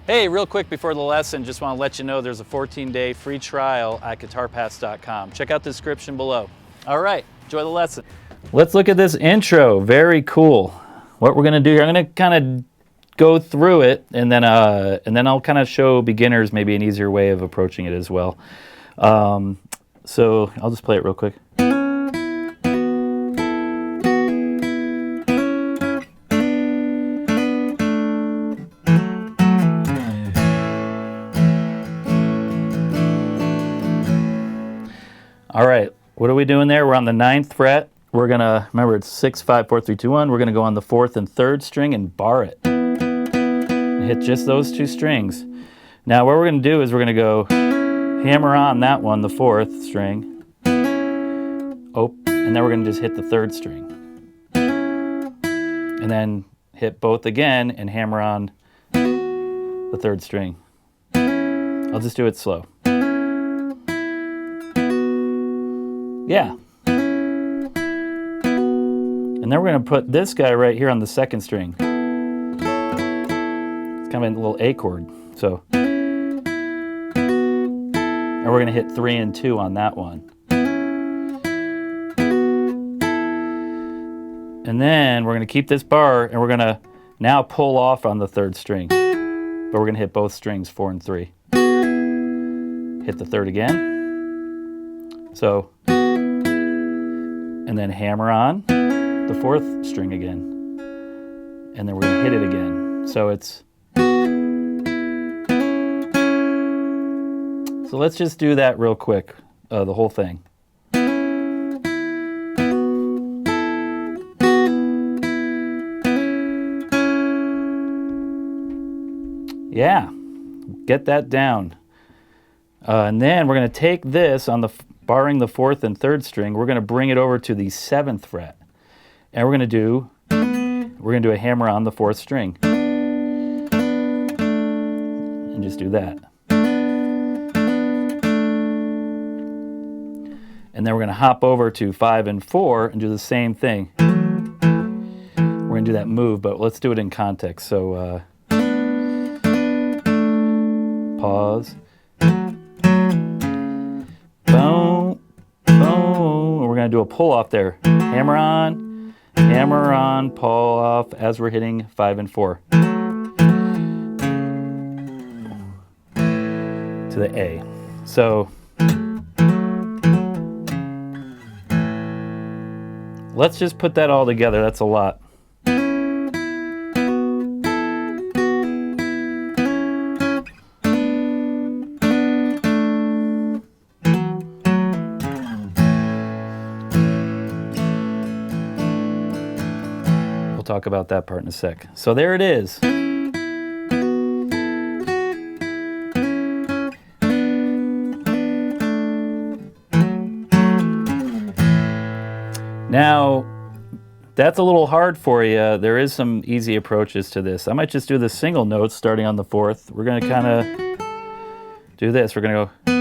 Hey, real quick before the lesson, just want to let you know there's a 14-day free trial at guitarpass.com. Check out the description below. All right, enjoy the lesson. Let's look at this intro. Very cool. What we're going to do here, I'm going to kind of go through it, and then I'll kind of show beginners maybe an easier way of approaching it as well. So I'll just play it real quick. All right, what are we doing there? We're on the 9th fret. We're gonna, remember it's 6, 5, 4, 3, 2, 1. We're gonna go on the 4th and 3rd string and bar it. And hit just those two strings. Now what we're gonna do is we're gonna go hammer on that one, the 4th string. Oh, and then we're gonna just hit the 3rd string. And then hit both again and hammer on the 3rd string. I'll just do it slow. Yeah. And then we're going to put this guy right here on the 2nd string. It's kind of a little A chord. So, and we're going to hit 3 and 2 on that one. And then we're going to keep this bar and we're going to now pull off on the 3rd string. But we're going to hit both strings, 4 and 3. Hit the 3rd again. So, and then hammer on the 4th string again. And then we're going to hit it again. So it's... So let's just do that real quick, the whole thing. Yeah, get that down. And then we're going to take this on the... barring the 4th and 3rd string, we're going to bring it over to the 7th fret. And we're going to do a hammer on the 4th string. And just do that. And then we're going to hop over to 5 and 4 and do the same thing. We're going to do that move, but let's do it in context. So, pause. Boom, boom. We're going to do a pull off there. Hammer on, pull off as we're hitting 5 and 4. To the A. So, let's just put that all together. That's a lot. We'll talk about that part in a sec. So there it is. Now, that's a little hard for you. There is some easy approaches to this. I might just do the single notes starting on the 4th. We're going to kind of do this. We're going to go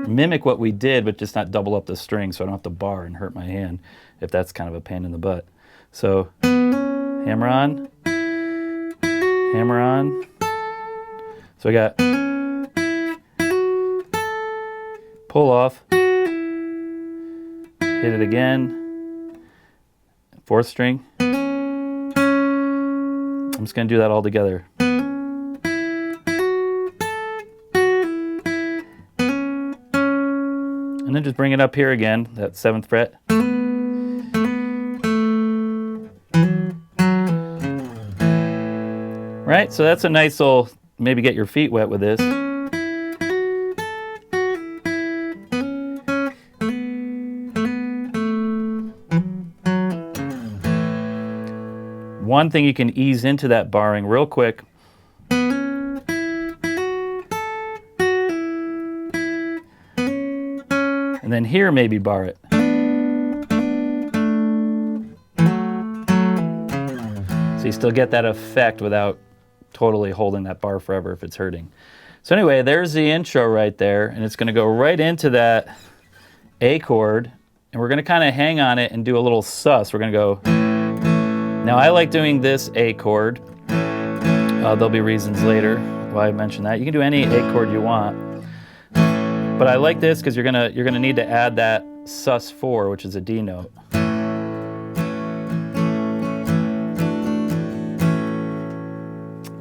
mimic what we did, but just not double up the string so I don't have to bar and hurt my hand if that's kind of a pain in the butt. So, hammer on, hammer on. So I got pull off, hit it again, 4th string. I'm just going to do that all together. And then just bring it up here again, that 7th fret. Right, so that's a nice little, maybe get your feet wet with this. One thing you can ease into that barring real quick. And then here maybe bar it. So you still get that effect without totally holding that bar forever if it's hurting. So anyway, there's the intro right there, and it's going to go right into that A chord, and we're going to kind of hang on it and do a little sus. We're going to go. Now I like doing this A chord. There'll be reasons later. why I mentioned that. You can do any A chord you want. But I like this because you're gonna need to add that sus4, which is a D note.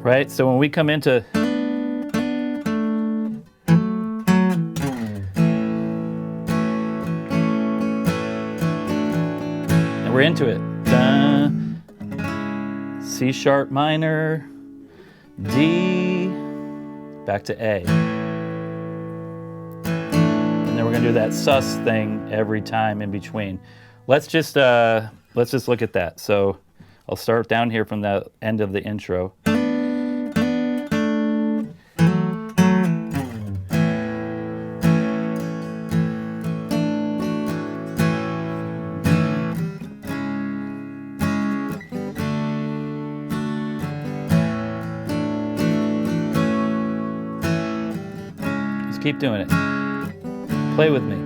Right? So when we come into and we're into it. C sharp minor, D, back to A. And then we're gonna do that sus thing every time in between. Let's just look at that. So I'll start down here from the end of the intro. Keep doing it. Play with me.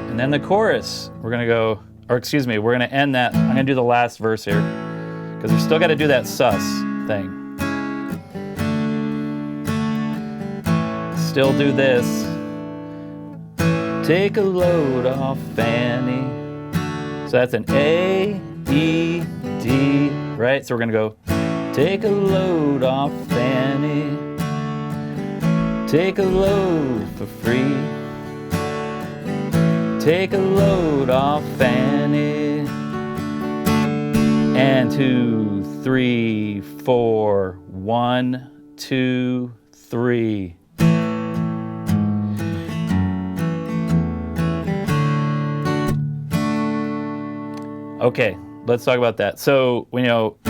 And then the chorus, we're gonna go, or excuse me, we're gonna end that. I'm gonna do the last verse here because we still gotta do that sus thing. Still do this. Take a load off Fanny. So that's an A, E, D, right? So we're gonna go, take a load off Fanny. Take a load for free. Take a load off Fanny. And 2, 3, 4, 1, 2, 3. Okay, let's talk about that. So when and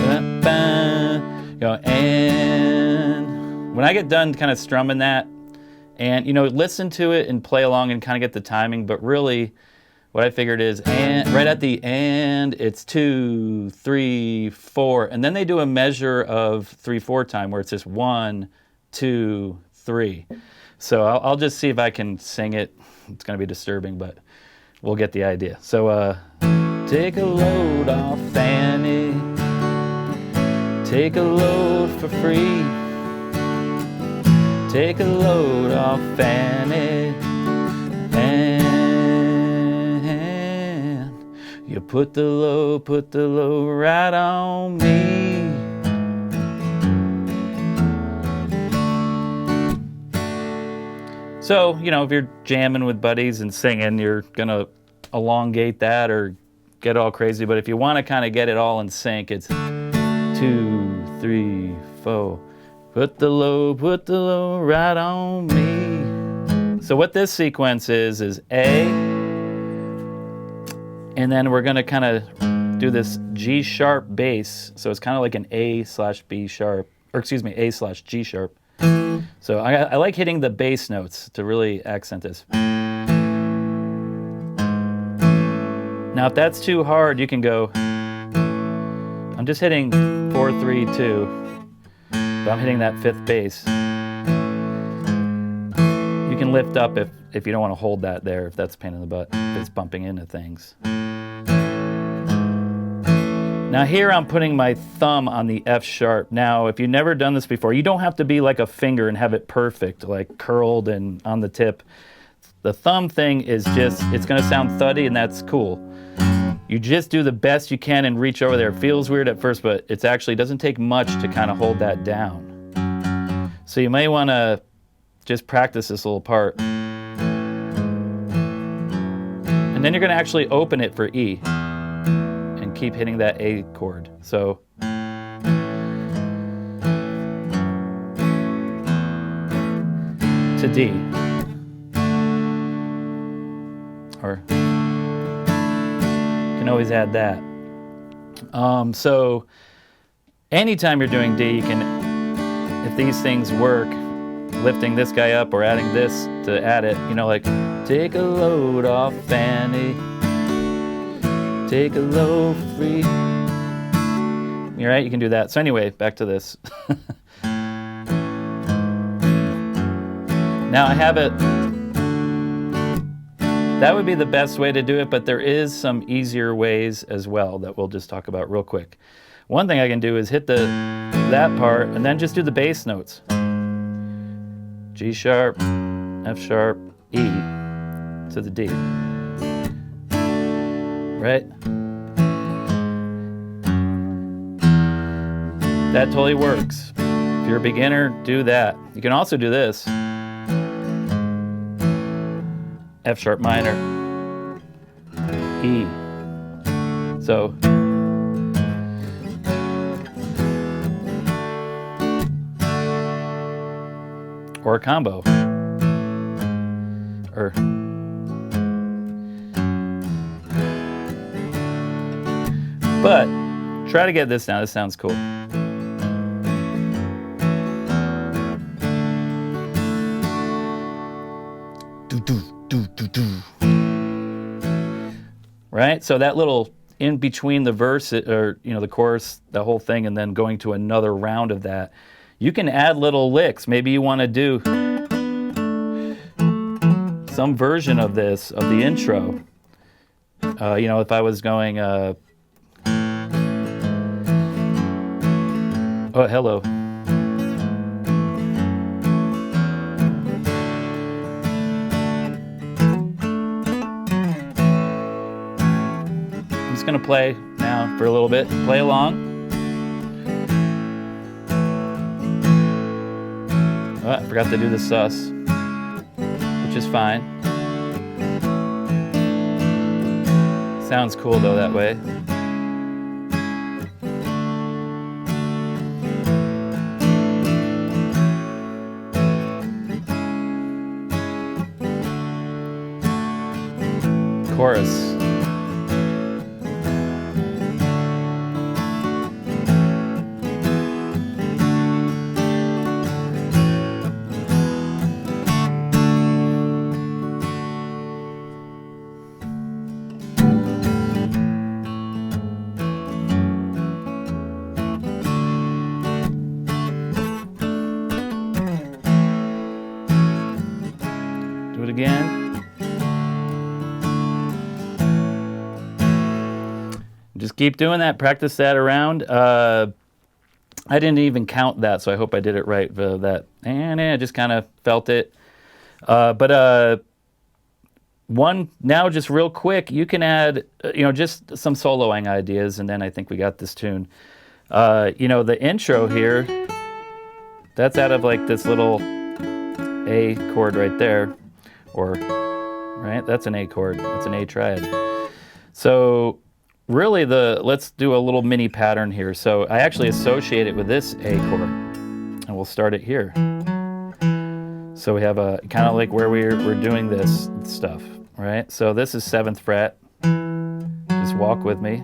when I get done kind of strumming that, and listen to it and play along and kind of get the timing, but really what I figured is, and right at the end, it's 2, 3, 4, and then they do a measure of 3/4 time where it's just 1, 2, 3. So I'll just see if I can sing it. It's gonna be disturbing, but we'll get the idea. So take a load off Fanny. Take a load for free. Take a load off Fanny. And you put the load right on me. So, if you're jamming with buddies and singing, you're gonna elongate that or get all crazy, but if you want to kind of get it all in sync, it's 2, 3, 4. Put the load right on me. So what this sequence is A, and then we're gonna kind of do this G sharp bass. So it's kind of like an A/B sharp, or excuse me, A/G sharp. So I like hitting the bass notes to really accent this. Now, if that's too hard, you can go, I'm just hitting 4, 3, 2, but I'm hitting that 5th bass. You can lift up if you don't want to hold that there, if that's a pain in the butt, if it's bumping into things. Now here I'm putting my thumb on the F sharp. Now, if you've never done this before, you don't have to be like a finger and have it perfect, like curled and on the tip. The thumb thing is just, it's gonna sound thuddy and that's cool. You just do the best you can and reach over there. It feels weird at first, but it actually doesn't take much to kind of hold that down. So you may want to just practice this little part. And then you're going to actually open it for E and keep hitting that A chord. So to D. Or always add that. So anytime you're doing D, you can, if these things work, lifting this guy up or adding this to add it, like take a load off Fanny, take a load free, You're right, you can do that. So anyway, back to this. Now I have it. That would be the best way to do it, but there is some easier ways as well that we'll just talk about real quick. One thing I can do is hit that part and then just do the bass notes. G sharp, F sharp, E to the D. Right? That totally works. If you're a beginner, do that. You can also do this. F sharp minor, E. So, or a combo. Or but try to get this now. This sounds cool. Right? So that little in between the verse, or the chorus, the whole thing, and then going to another round of that, you can add little licks. Maybe you want to do some version of this, of the intro. If I was going, oh, hello. I'm just going to play now for a little bit. Play along. Oh, I forgot to do the sus, which is fine. Sounds cool though that way. Chorus. Do it again. Just keep doing that. Practice that around. I didn't even count that, so I hope I did it right. And I just kind of felt it. One now, just real quick, you can add, just some soloing ideas, and then I think we got this tune. The intro here, that's out of like this little A chord right there, right? That's an A chord. That's an A triad. So really, let's do a little mini pattern here. So I actually associate it with this A chord, and we'll start it here. So we have a kind of like where we're doing this stuff, right? So this is 7th fret. Just walk with me.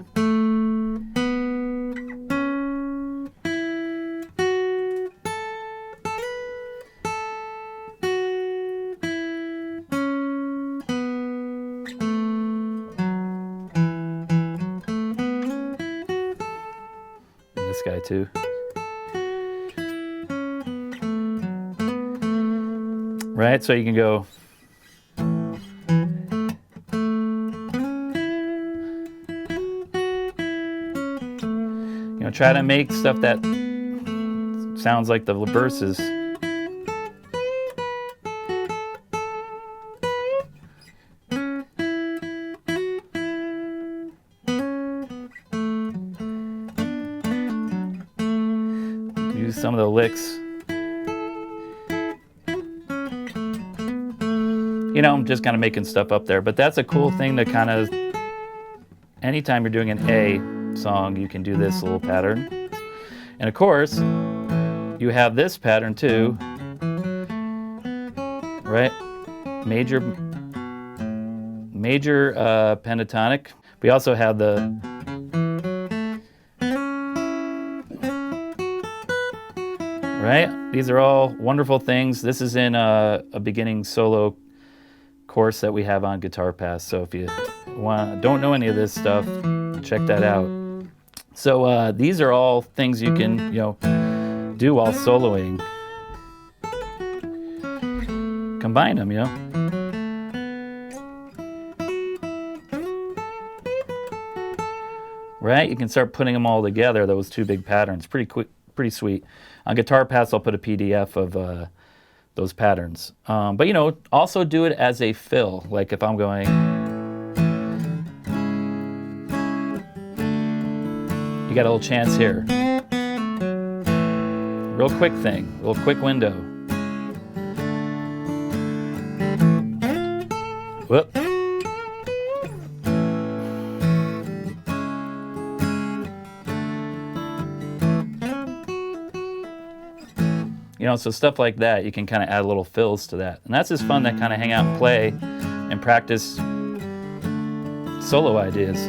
This guy too. Right, so you can go. Try to make stuff that sounds like the verses. Use some of the licks. I'm just kind of making stuff up there, but that's a cool thing to kind of, anytime you're doing an A song, you can do this little pattern. And of course, you have this pattern too, right? Major pentatonic. We also have the right? These are all wonderful things. This is in a beginning solo course that we have on Guitar Pass. So if you don't know any of this stuff, check that out. So these are all things you can, do while soloing. Combine them, Right? You can start putting them all together, those two big patterns. Pretty quick, pretty sweet. On Guitar Pass, I'll put a PDF of those patterns. But, also do it as a fill. Like if I'm going... You got a little chance here. Real quick thing, real quick window. Whoop. So stuff like that, you can kind of add little fills to that. And that's just fun to kind of hang out and play and practice solo ideas.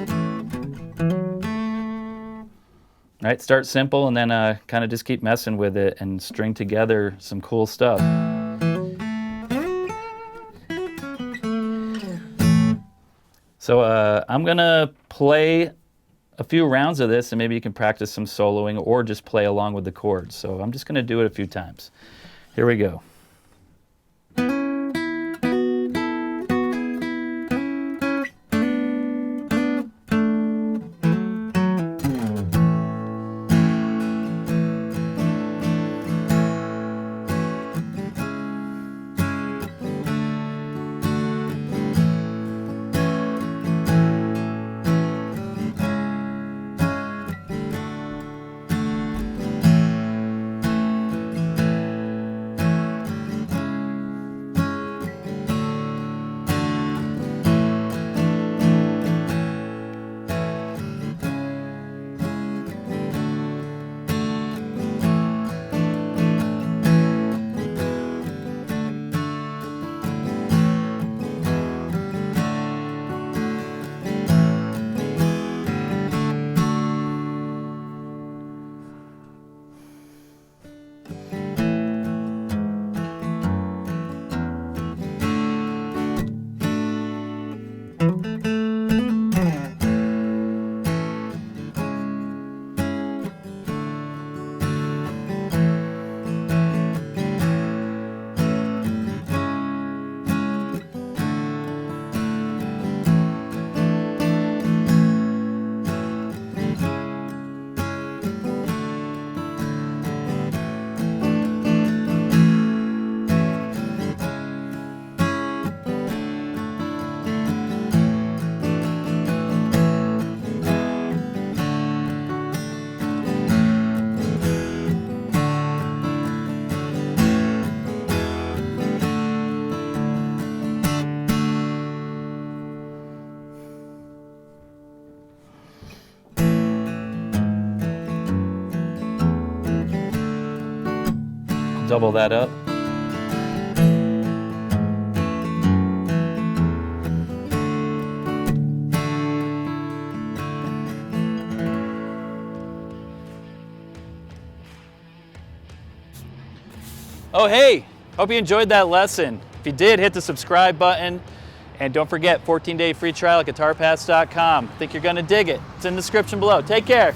Right, start simple and then kind of just keep messing with it and string together some cool stuff. So I'm gonna play a few rounds of this and maybe you can practice some soloing or just play along with the chords. So I'm just gonna do it a few times. Here we go. Double that up. Oh, hey, hope you enjoyed that lesson. If you did, hit the subscribe button. And don't forget, 14-day free trial at guitarpass.com. I think you're gonna dig it. It's in the description below. Take care.